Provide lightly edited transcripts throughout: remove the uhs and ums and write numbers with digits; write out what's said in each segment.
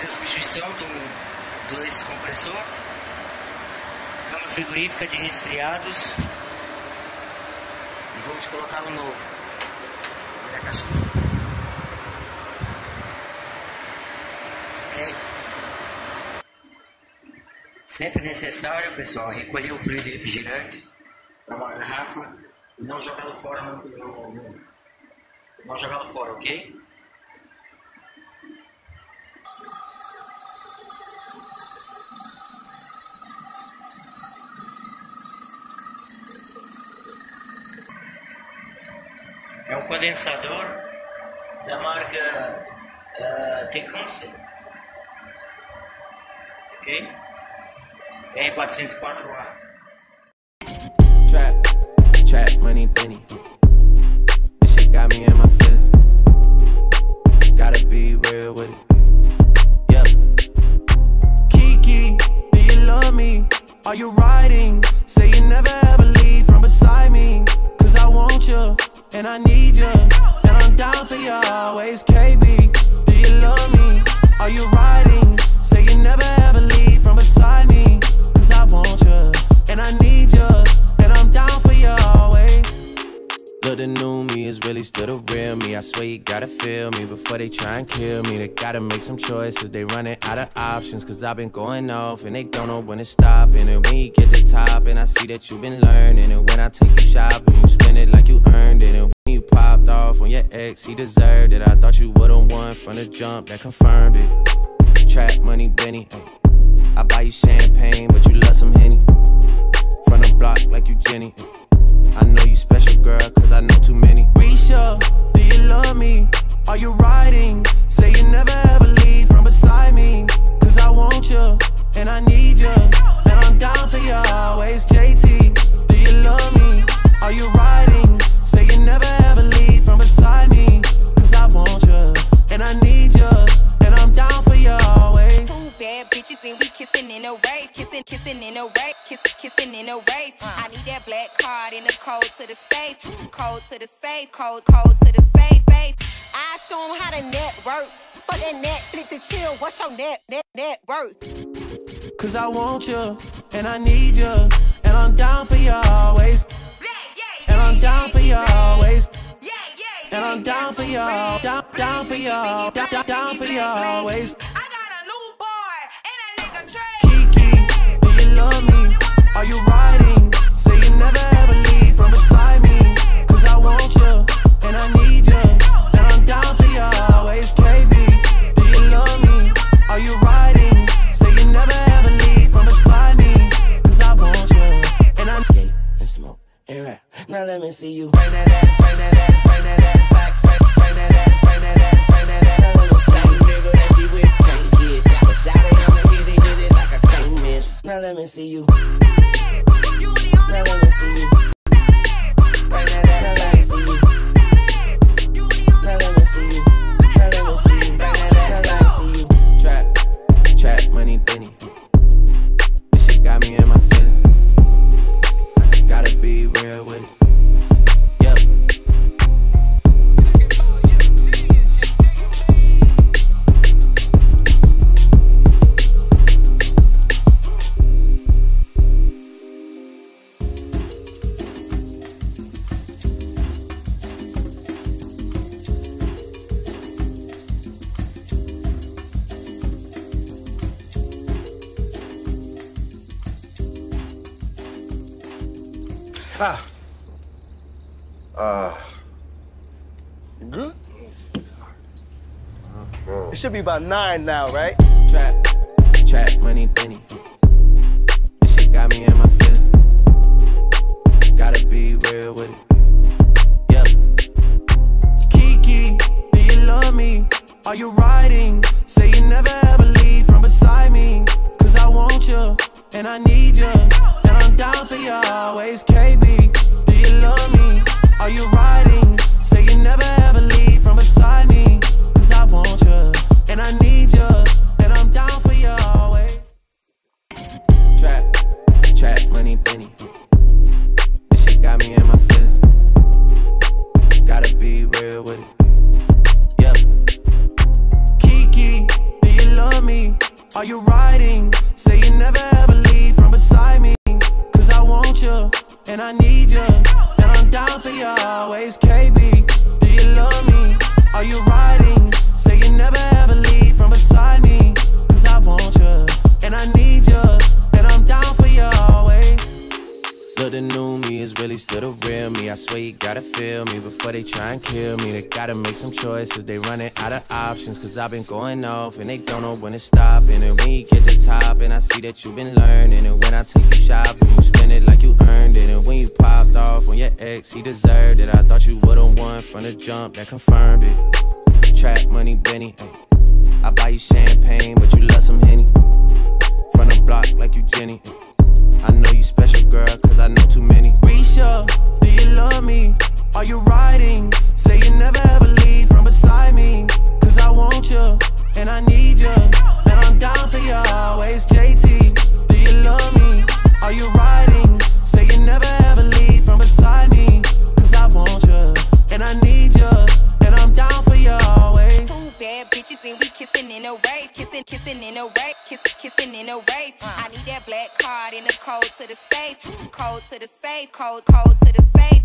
fazer a substituição desse compressor. Cama frigorífica de resfriados. E vamos colocar um novo. Olha a caixinha. Ok. Sempre necessário, pessoal, recolher o fluido refrigerante para uma garrafa e não jogá-lo fora, não jogá-lo fora, ok? É um condensador da marca Tecumseh, ok? R404A. Trap money Benny. This shit got me in my feelings. Gotta be real with it. Yeah. Kiki, do you love me? Are you riding? Say you never ever leave from beside me. Cause I want you and I need you, and I'm down for you always. KB, do you love me? Are you riding? Say you never ever leave from beside me. Cause I want you and I need you, and I'm down for you always. Look, the new me is really still the real me. I swear you gotta feel me before they try and kill me. They gotta make some choices, they running out of options. Cause I've been going off and they don't know when to stop. And when you get to the top and I see that you've been learning. And when I take you shopping, you spend it like you earned it. And when you popped off on your ex, he deserved it. I thought you would've won from the jump, that confirmed it. Trap money Benny, ay. I buy you champagne, but you love some Henny. From the block like you Jenny. I know you special, girl, cause I know too many. Risha, do you love me? Are you riding? Say you never ever leave from beside me. Cause I want you, and I need you, and I'm down for you always. JT, do you love me? Are you riding? Say you never ever leave from beside me. Cause I want you, and I need you, and I'm down for you always. Two bad bitches and we kissing in a wave. Kissing in a wave. Kissing in a wave. I need that black card in the code to the safe. Code to the safe. Code to the safe. I show them how to network. For that Netflix and chill, what's your net worth? Cause I want you, and I need you, and I'm down for you always. And I'm down for you always. And I'm down for you, down for you, down for you always. I got a new boy and a nigga Trey. Kiki, do you love me? Are you riding? Say you never ever leave from beside me. Cause I want you, and I need you, and I'm down for you always. KB, do you love me? Are you riding? Say you never ever leave from beside me. Cause I want you, and I skate and smoke and rap. Now let me see you bring that ass, bring that ass, bring that ass back, bring that ass, bring that ass, bring that ass. Now let me see you, nigga, that she with can't get. Got a shot at him and hit it like I can't miss. Now let me see you. Now let me see you. Bring that ass, now let me see you. Now let me see you. Now let me see you. Bring that ass, now let me see you. Trap money Benny. This shit got me in my feelings. I just gotta be real with it. Yep. You good? It should be about 9 now, right? Trap money Benny. This shit got me in my feelings. Gotta be real with it. Yeah. Kiki, do you love me? Are you riding? Say you never ever leave from beside me. Cause I want you, and I need you, and I'm down for you always. KB, do you love me? Are you riding? Say you never ever leave from beside me. Cause I want you, and I need you, and I'm down for you always. Trap money Benny. This shit got me in my feelings. Gotta be real with it. Yeah. Kiki, Are you riding? Say you never ever leave from beside me. Cause I want you, and I need you, and I'm down for you always, KB. Do you love me? Are you riding? Say you never ever leave from beside me. Cause I want you, and I need you, and I'm down for you always. Look, the new me is really still the real me. I swear you gotta feel me before they try and kill me. They gotta make some choices, they running out of options. Cause I've been going off and they don't know when to stop. And when you get to top and I see that you've been learning. And when I take you shopping, you spend it like you earned it. And when you popped off on your ex, he deserved it. I thought you would've won from the jump, that confirmed it. Trap money, Benny, ay. I buy you champagne, but you love some Henny. From the block like you Jenny, ay. I know you special, girl, cause I know too many. Risha, do you love me? Are you riding? Say you never ever leave from beside me. Cause I want you, and I need you, and I'm down for you always, JT. Do you love me? Are you riding? Say you never ever leave from beside me. Cause I want you, and I need you, and I'm down for you always. Two bad bitches and we kissing in a wave, kissing in a wave, kissing in a wave. I need that black card and the code to the safe, code to the safe, code to the safe.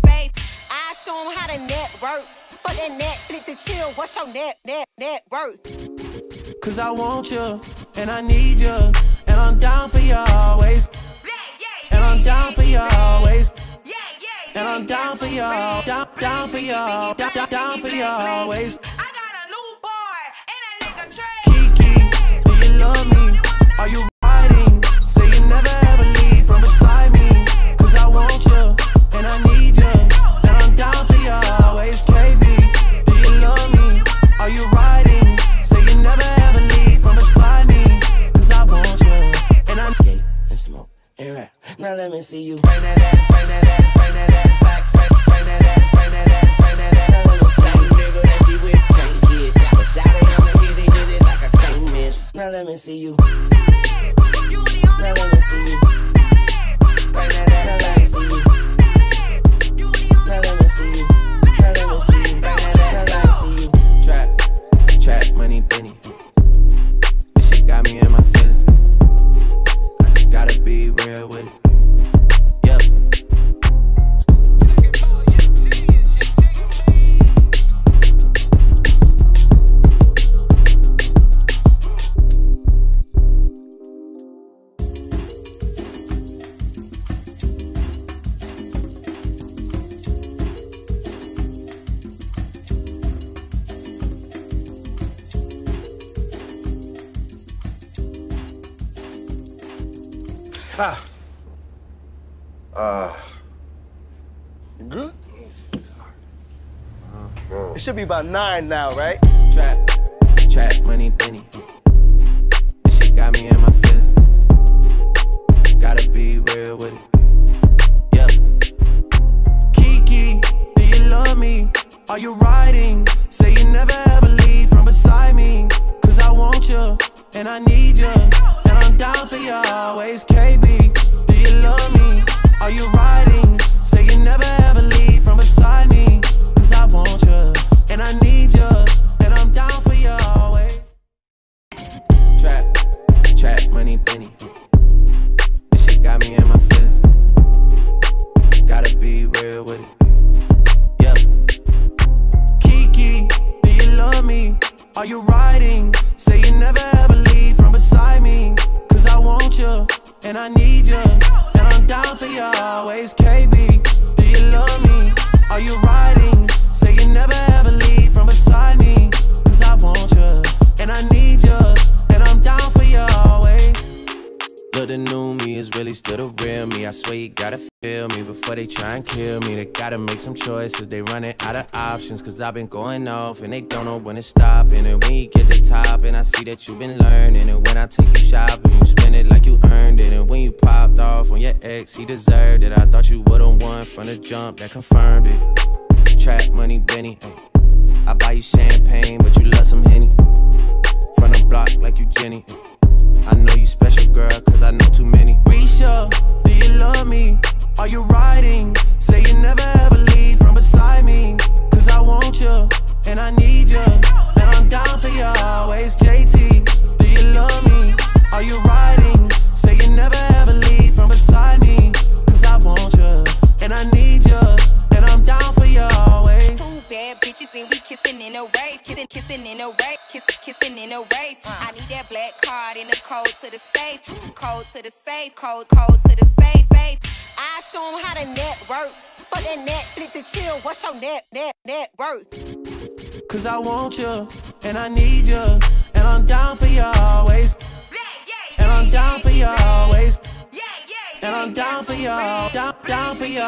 I show them how to network. Fuck that Netflix and chill. What's your net worth? Cause I want you, and I need you, and I'm down for you always. And I'm down for you always. And I'm down for you, down for you, down for you always. I got a new boy and a nigga Trey. Kiki, do you love me? Are you riding? Say you never ever leave from beside me. Cause I want you, and I need you, and I'm down for you always, KB. Do you love me? Are you riding? Say you never ever leave from beside me. Cause I want you, and I skate and smoke and rap. Now let me see you bring that ass, bring that ass, bring that ass back, bring that ass, bring that ass, bring that ass. Now let me see you, nigga that she with can't hit. But shot it, I'ma hit it like I can't miss. Now let me see you. Now let me see you. Bring that ass, let me see you. Now let me see you. Now let me see you. Bring that ass, let me see you. Trap money, Benny. This shit got me in my feelings. I just gotta be real with it. Yep. You good? It should be about 9 now, right? Trap money, Benny. This shit got me in my feelings. Gotta be real with it. Yep. Kiki, do you love me? Are you riding? Say you never ever leave from beside me. Cause I want you, and I need you, and I'm down for you always, KB. Do you love me? Are you riding? Say you never ever leave from beside me. Cause I want you, and I need you, and I'm down for you always. Trap money, Benny. This shit got me in my feelings. Gotta be real with it. Yep. Kiki, do you love me? Are you riding? Say you never ever leave from beside me. Cause I want you, and I need you, and I'm down for you always, KB. Do you love me? Are you riding? Say you never ever leave from beside me. Cause I want you, and I need you, and I'm down for you always. Look, the new me is really still the real me. I swear you gotta feel me before they try and kill me. They gotta make some choices, they running out of options. Cause I've been going off and they don't know when to stop. And when you get to top and I see that you've been learning. And when I take you shopping, you spend it like you earned it. And when you popped off on your ex, he deserved it. I thought you would've won from the jump, that confirmed it. Trap money, Benny, ay. I buy you champagne, but you love some Henny. From the block like you Jenny, ay. I know you special, girl, cause I know too many. Risha, do you love me? Are you riding? Say you never ever leave from beside me. Cause I want you, and I need you, and I'm down for you always, JT. Do you love me? Are wave, kissing in a wave, kissing in a wave. I need that black card and the code to the safe, code to the safe, code to the safe. I show 'em how to network. Fuck that Netflix and chill. What's your net worth? Cause I want you, and I need you, and I'm down for you always. And I'm down for you always. And I'm down for you, down for you,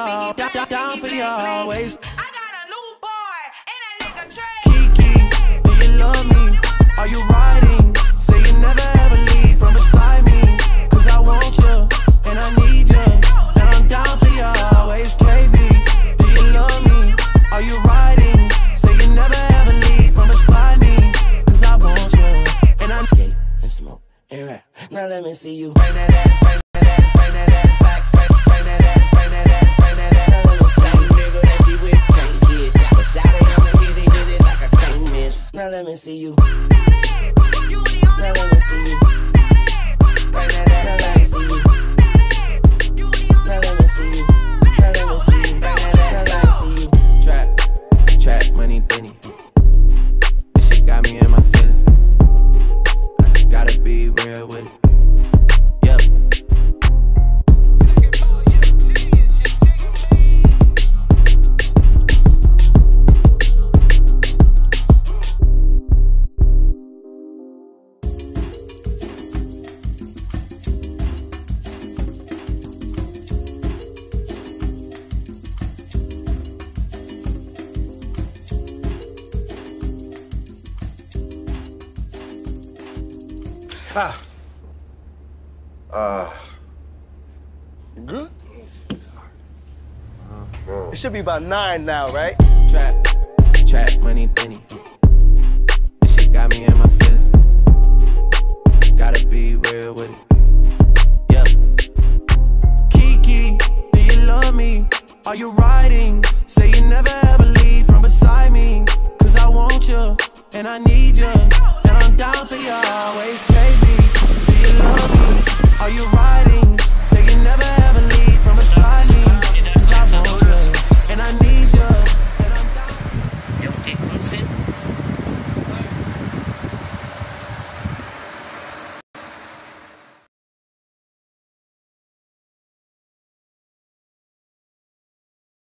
down for you always. I got a new boy and that nigga Trey. Kiki, do you love me? Are you riding? Say you never ever leave from beside me. Cause I want you, and I need you, and I'm down for you always. KB, do you love me? Are you riding? Say you never ever leave from beside me. Cause I want you, and I'm skate and smoke and rap. Now let me see you bring that ass, bring that ass, bring that ass back, bring that ass, bring that ass, bring that ass. Now let me see you, nigga that she with can't hit, but shot it, I'ma hit it like I can't miss. Now let me see you. Now let me see you. Bring that ass, now let me see you. Now let me see you. Now let me see you. Bring that ass, now let me see you. Trap, money, Benny. This shit got me in my feelings. I just gotta be real with it. Yep. You good? It should be about 9 now, right? Trap, money, Benny. This shit got me in my feelings. Gotta be real with it. Yep. Kiki, do you love me? Are you riding? Say you never ever leave from beside me. Cause I want you, and I need you, and I'm down for you always.